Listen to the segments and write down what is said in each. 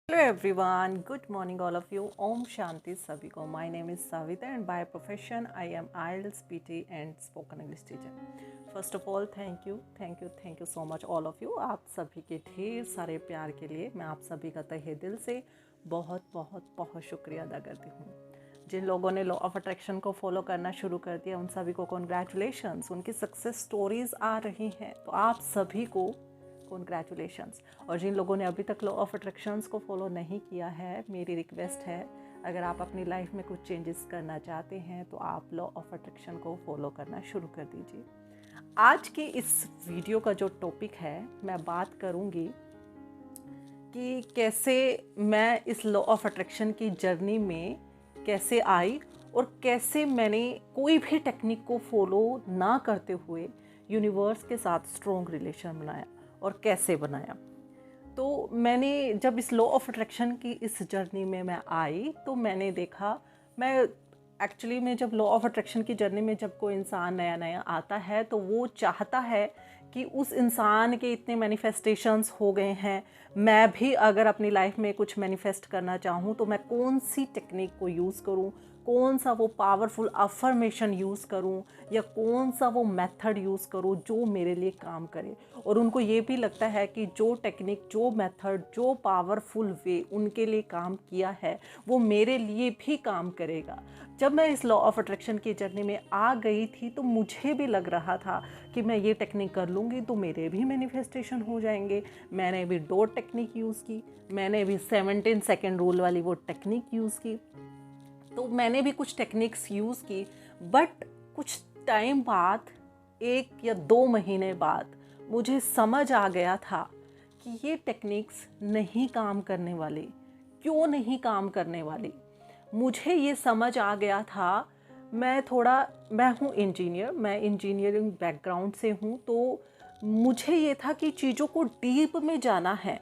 Hello everyone, good morning all of you. Om Shanti सभी को. My name is Savita and by profession I am IELTS PT and spoken English teacher. First of all thank you so much all of you. आप सभी के ढेर सारे प्यार के लिए मैं आप सभी का तहे दिल से बहुत बहुत बहुत शुक्रिया अदा करती हूँ. जिन लोगों ने लॉ ऑफ अट्रैक्शन को फॉलो करना शुरू कर दिया उन सभी को कॉन्ग्रेचुलेशंस. उनकी सक्सेस स्टोरीज आ रही हैं तो आप सभी को कॉन्ग्रेचुलेशंस. और जिन लोगों ने अभी तक लॉ ऑफ अट्रैक्शंस को फॉलो नहीं किया है, मेरी रिक्वेस्ट है अगर आप अपनी लाइफ में कुछ चेंजेस करना चाहते हैं तो आप लॉ ऑफ अट्रैक्शन को फॉलो करना शुरू कर दीजिए. आज की इस वीडियो का जो टॉपिक है मैं बात करूंगी कि कैसे मैं इस लॉ ऑफ अट्रैक्शन की जर्नी में कैसे आई और कैसे मैंने कोई भी टेक्निक को फॉलो ना करते हुए यूनिवर्स के साथ स्ट्रॉन्ग रिलेशन बनाया और कैसे बनाया. तो मैंने जब इस लॉ ऑफ अट्रैक्शन की इस जर्नी में मैं आई तो मैंने देखा, मैं एक्चुअली में जब लॉ ऑफ अट्रैक्शन की जर्नी में जब कोई इंसान नया नया आता है तो वो चाहता है कि उस इंसान के इतने मैनिफेस्टेशंस हो गए हैं, मैं भी अगर अपनी लाइफ में कुछ मैनिफेस्ट करना चाहूँ तो मैं कौन सी टेक्निक को यूज़ करूँ, कौन सा वो पावरफुल अफर्मेशन यूज़ करूं या कौन सा वो मेथड यूज़ करूं जो मेरे लिए काम करे. और उनको ये भी लगता है कि जो टेक्निक, जो मेथड, जो पावरफुल वे उनके लिए काम किया है वो मेरे लिए भी काम करेगा. जब मैं इस लॉ ऑफ अट्रैक्शन की जर्नी में आ गई थी तो मुझे भी लग रहा था कि मैं ये टेक्निक कर लूँगी तो मेरे भी मैनिफेस्टेशन हो जाएंगे. मैंने भी डॉट टेक्निक यूज़ की, मैंने भी 17 सेकेंड रूल वाली वो टेक्निक यूज़ की. तो मैंने भी कुछ टेक्निक्स यूज़ की, बट कुछ टाइम बाद, 1 या 2 महीने बाद मुझे समझ आ गया था कि ये टेक्निक्स नहीं काम करने वाली. क्यों नहीं काम करने वाली? मुझे ये समझ आ गया था. मैं हूँ इंजीनियर, मैं इंजीनियरिंग बैकग्राउंड से हूँ, तो मुझे ये था कि चीज़ों को डीप में जाना है.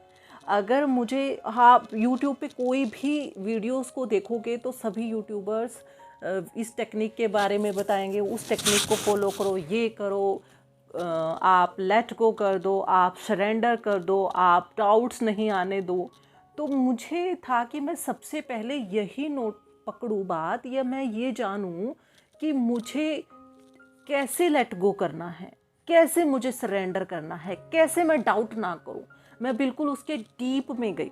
अगर मुझे, हाँ, यूट्यूब पे कोई भी वीडियोस को देखोगे तो सभी यूट्यूबर्स इस टेक्निक के बारे में बताएंगे, उस टेक्निक को फॉलो करो, ये करो, आप लेट गो कर दो, आप सरेंडर कर दो, आप डाउट्स नहीं आने दो. तो मुझे था कि मैं सबसे पहले यही नोट पकड़ूँ बात, या मैं ये जानूँ कि मुझे कैसे लेट गो करना है, कैसे मुझे सरेंडर करना है, कैसे मैं डाउट ना करूं. मैं बिल्कुल उसके डीप में गई.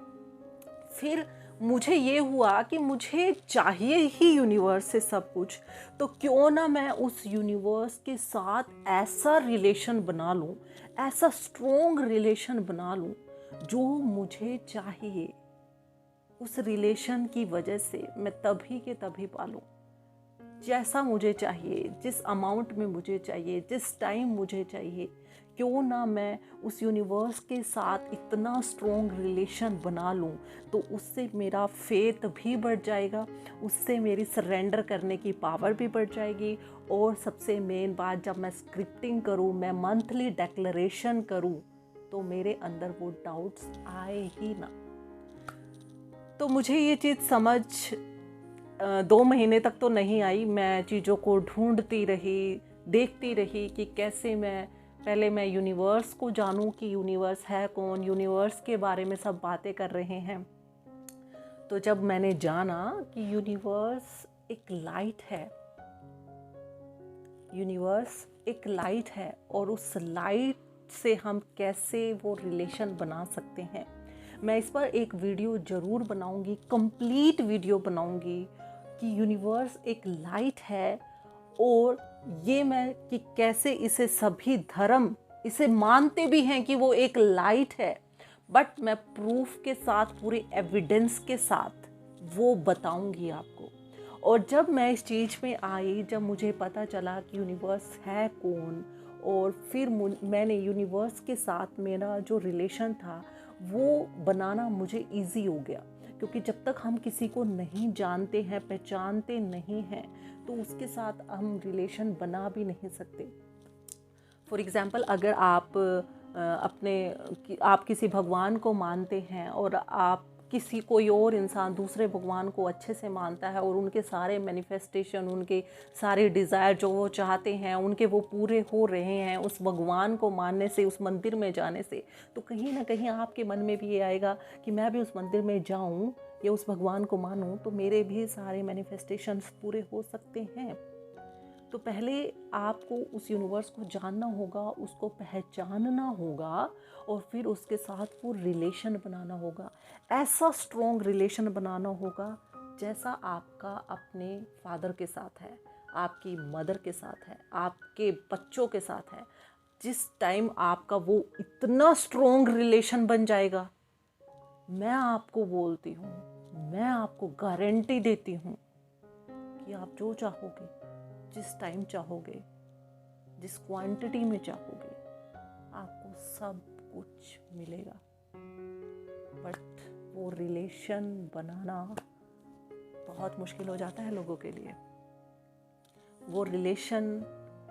फिर मुझे ये हुआ कि मुझे चाहिए ही यूनिवर्स से सब कुछ, तो क्यों ना मैं उस यूनिवर्स के साथ ऐसा रिलेशन बना लूं, ऐसा स्ट्रॉन्ग रिलेशन बना लूं जो मुझे चाहिए. उस रिलेशन की वजह से मैं तभी के तभी पालूं जैसा मुझे चाहिए, जिस अमाउंट में मुझे चाहिए, जिस टाइम मुझे चाहिए. क्यों ना मैं उस यूनिवर्स के साथ इतना स्ट्रॉन्ग रिलेशन बना लूं तो उससे मेरा फेथ भी बढ़ जाएगा, उससे मेरी सरेंडर करने की पावर भी बढ़ जाएगी. और सबसे मेन बात, जब मैं स्क्रिप्टिंग करूं, मैं मंथली डेक्लरेशन करूं, तो मेरे अंदर वो डाउट्स आए ही ना. तो मुझे ये चीज़ समझ 2 महीने तक तो नहीं आई. मैं चीज़ों को ढूंढती रही, देखती रही कि कैसे पहले मैं यूनिवर्स को जानूं कि यूनिवर्स है कौन, यूनिवर्स के बारे में सब बातें कर रहे हैं. तो जब मैंने जाना कि यूनिवर्स एक लाइट है, यूनिवर्स एक लाइट है और उस लाइट से हम कैसे वो रिलेशन बना सकते हैं, मैं इस पर एक वीडियो ज़रूर बनाऊंगी, कंप्लीट वीडियो बनाऊंगी कि यूनिवर्स एक लाइट है. और ये मैं कि कैसे इसे सभी धर्म इसे मानते भी हैं कि वो एक लाइट है, बट मैं प्रूफ के साथ, पूरे एविडेंस के साथ वो बताऊंगी आपको. और जब मैं इस चीज़ में आई, जब मुझे पता चला कि यूनिवर्स है कौन, और फिर मैंने यूनिवर्स के साथ मेरा जो रिलेशन था वो बनाना मुझे इजी हो गया. क्योंकि जब तक हम किसी को नहीं जानते हैं, पहचानते नहीं हैं, तो उसके साथ हम रिलेशन बना भी नहीं सकते. फॉर एग्ज़ाम्पल, अगर आप आप किसी भगवान को मानते हैं और आप किसी कोई और इंसान दूसरे भगवान को अच्छे से मानता है और उनके सारे मैनिफेस्टेशन, उनके सारे डिज़ायर जो वो चाहते हैं उनके वो पूरे हो रहे हैं उस भगवान को मानने से, उस मंदिर में जाने से, तो कहीं ना कहीं आपके मन में भी ये आएगा कि मैं भी उस मंदिर में जाऊं या उस भगवान को मानूं तो मेरे भी सारे मैनिफेस्टेशंस पूरे हो सकते हैं। तो पहले आपको उस यूनिवर्स को जानना होगा, उसको पहचानना होगा और फिर उसके साथ वो रिलेशन बनाना होगा। ऐसा स्ट्रॉन्ग रिलेशन बनाना होगा जैसा आपका अपने फादर के साथ है, आपकी मदर के साथ है, आपके बच्चों के साथ है। जिस टाइम आपका वो इतना स्ट्रॉन्ग रिलेशन बन जाएगा, मैं आपको बोलती हूँ, मैं आपको गारंटी देती हूँ कि आप जो चाहोगे, जिस टाइम चाहोगे, जिस क्वांटिटी में चाहोगे, आपको सब कुछ मिलेगा। बट वो रिलेशन बनाना बहुत मुश्किल हो जाता है लोगों के लिए। वो रिलेशन,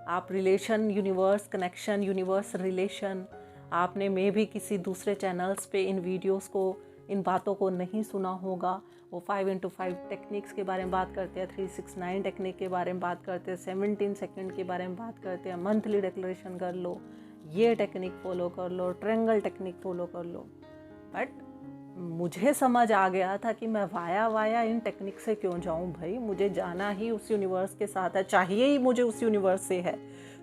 आप relation universe connection, universe relation, आपने मे भी किसी दूसरे चैनल्स पे इन वीडियोस को, इन बातों को नहीं सुना होगा। वो 5x5 टेक्निक्स के बारे में बात करते हैं, 369 टेक्निक के बारे में बात करते हैं, 17 सेकंड के बारे में बात करते हैं, मंथली डिक्लेरेशन कर लो, ये टेक्निक फॉलो कर लो, ट्रायंगल टेक्निक फॉलो कर लो। बट मुझे समझ आ गया था कि मैं वाया इन टेक्निक से क्यों जाऊं भाई, मुझे जाना ही उस यूनिवर्स के साथ है, चाहिए ही मुझे उस यूनिवर्स से है।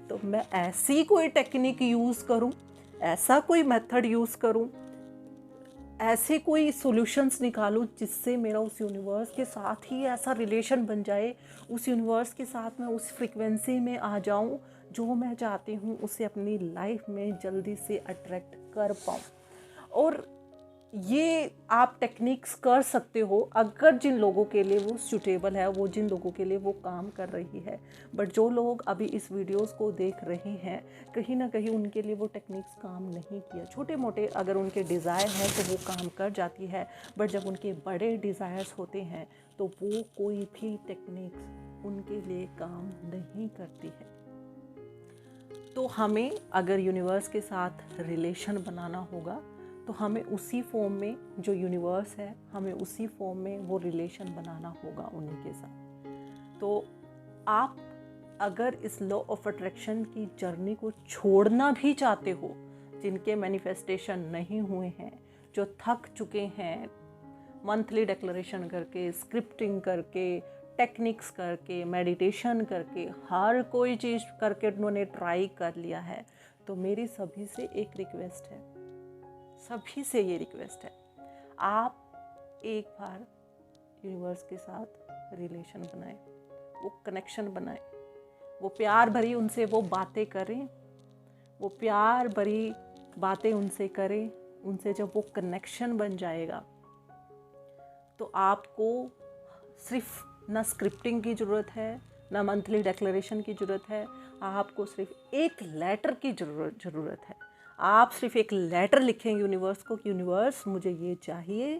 तो मैं ऐसी कोई टेक्निक यूज़ करूं, ऐसा कोई मेथड यूज़ करूं, ऐसे कोई सॉल्यूशंस निकालूं जिससे मेरा उस यूनिवर्स के साथ ही ऐसा रिलेशन बन जाए, उस यूनिवर्स के साथ मैं उस फ्रीक्वेंसी में आ जाऊं जो मैं चाहती हूं उसे अपनी लाइफ में जल्दी से अट्रैक्ट कर पाऊं। और ये आप टेक्निक्स कर सकते हो अगर जिन लोगों के लिए वो सूटेबल है, वो जिन लोगों के लिए वो काम कर रही है। बट जो लोग अभी इस वीडियोस को देख रहे हैं, कहीं ना कहीं उनके लिए वो टेक्निक्स काम नहीं किया। छोटे मोटे अगर उनके डिज़ायर हैं तो वो काम कर जाती है, बट जब उनके बड़े डिज़ायर्स होते हैं तो वो कोई भी टेक्निक्स उनके लिए काम नहीं करती है। तो हमें अगर यूनिवर्स के साथ रिलेशन बनाना होगा तो हमें उसी फॉर्म में, जो यूनिवर्स है, हमें उसी फॉर्म में वो रिलेशन बनाना होगा उन्हीं के साथ। तो आप अगर इस लॉ ऑफ अट्रैक्शन की जर्नी को छोड़ना भी चाहते हो, जिनके मैनिफेस्टेशन नहीं हुए हैं, जो थक चुके हैं मंथली डिक्लेरेशन करके, स्क्रिप्टिंग करके, टेक्निक्स करके, मेडिटेशन करके, हर कोई चीज़ करके उन्होंने ट्राई कर लिया है, तो मेरी सभी से एक रिक्वेस्ट है, सभी से ये रिक्वेस्ट है, आप एक बार यूनिवर्स के साथ रिलेशन बनाएं, वो कनेक्शन बनाएं, वो प्यार भरी उनसे वो बातें करें, वो प्यार भरी बातें उनसे करें। उनसे जब वो कनेक्शन बन जाएगा तो आपको सिर्फ ना स्क्रिप्टिंग की ज़रूरत है, ना मंथली डिक्लेरेशन की ज़रूरत है, आपको सिर्फ एक लेटर की ज़रूरत है। आप सिर्फ एक लेटर लिखेंगे यूनिवर्स को कि यूनिवर्स मुझे ये चाहिए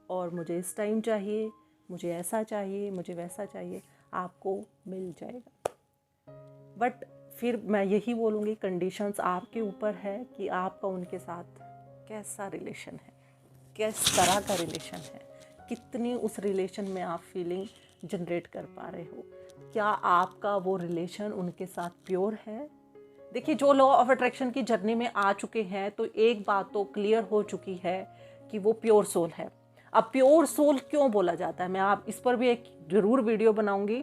और मुझे इस टाइम चाहिए, मुझे ऐसा चाहिए, मुझे वैसा चाहिए, आपको मिल जाएगा। बट फिर मैं यही बोलूँगी, कंडीशंस आपके ऊपर है कि आपका उनके साथ कैसा रिलेशन है, किस तरह का रिलेशन है, कितनी उस रिलेशन में आप फीलिंग जनरेट कर पा रहे हो, क्या आपका वो रिलेशन उनके साथ प्योर है। देखिए, जो लॉ ऑफ अट्रैक्शन की जर्नी में आ चुके हैं तो एक बात तो क्लियर हो चुकी है कि वो प्योर सोल है। अब प्योर सोल क्यों बोला जाता है, मैं आप इस पर भी एक ज़रूर वीडियो बनाऊंगी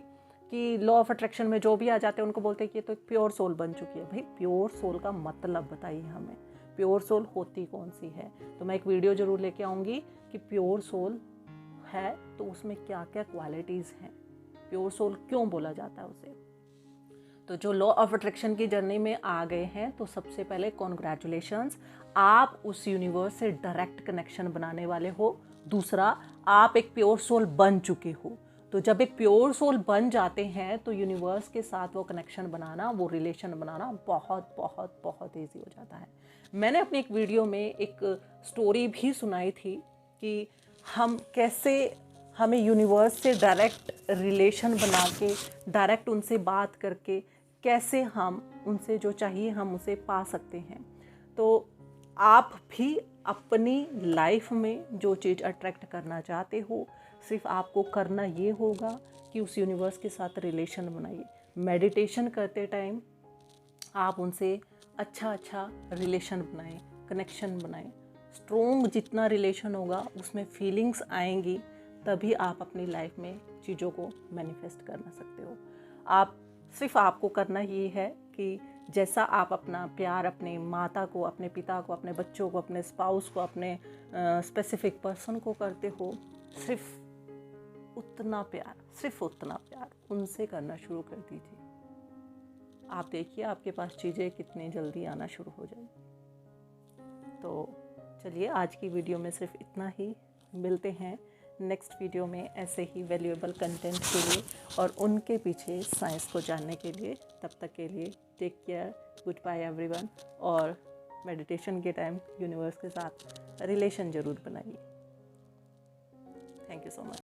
कि लॉ ऑफ अट्रैक्शन में जो भी आ जाते हैं उनको बोलते हैं कि ये तो एक प्योर सोल बन चुकी है। भाई, प्योर सोल का मतलब बताइए हमें, प्योर सोल होती कौन सी है। तो मैं एक वीडियो ज़रूर लेके आऊँगी कि प्योर सोल है तो उसमें क्या क्या क्वालिटीज़ हैं, प्योर सोल क्यों बोला जाता है उसे। तो जो लॉ ऑफ अट्रैक्शन की जर्नी में आ गए हैं तो सबसे पहले कॉन्ग्रेचुलेशंस, आप उस यूनिवर्स से डायरेक्ट कनेक्शन बनाने वाले हो। दूसरा, आप एक प्योर सोल बन चुके हो। तो जब एक प्योर सोल बन जाते हैं तो यूनिवर्स के साथ वो कनेक्शन बनाना, वो रिलेशन बनाना बहुत बहुत बहुत ईजी हो जाता है। मैंने अपनी एक वीडियो में एक स्टोरी भी सुनाई थी कि हम कैसे, हमें यूनिवर्स से डायरेक्ट रिलेशन बना के, डायरेक्ट उनसे बात करके कैसे हम उनसे जो चाहिए हम उसे पा सकते हैं। तो आप भी अपनी लाइफ में जो चीज़ अट्रैक्ट करना चाहते हो, सिर्फ आपको करना ये होगा कि उस यूनिवर्स के साथ रिलेशन बनाइए। मेडिटेशन करते टाइम आप उनसे अच्छा रिलेशन बनाएं, कनेक्शन बनाएं। स्ट्रोंग जितना रिलेशन होगा उसमें फीलिंग्स आएंगी, तभी आप अपनी लाइफ में चीज़ों को मैनिफेस्ट करना सकते हो। सिर्फ आपको करना ये है कि जैसा आप अपना प्यार अपने माता को, अपने पिता को, अपने बच्चों को, अपने स्पाउस को, अपने स्पेसिफिक पर्सन को करते हो, सिर्फ उतना प्यार उनसे करना शुरू कर दीजिए। आप देखिए आपके पास चीज़ें कितनी जल्दी आना शुरू हो जाएगी। तो चलिए आज की वीडियो में सिर्फ इतना ही। मिलते हैं नेक्स्ट वीडियो में ऐसे ही वैल्यूएबल कंटेंट के लिए और उनके पीछे साइंस को जानने के लिए। तब तक के लिए take care, good bye everyone. और मेडिटेशन के टाइम यूनिवर्स के साथ रिलेशन ज़रूर बनाइए। Thank you so much.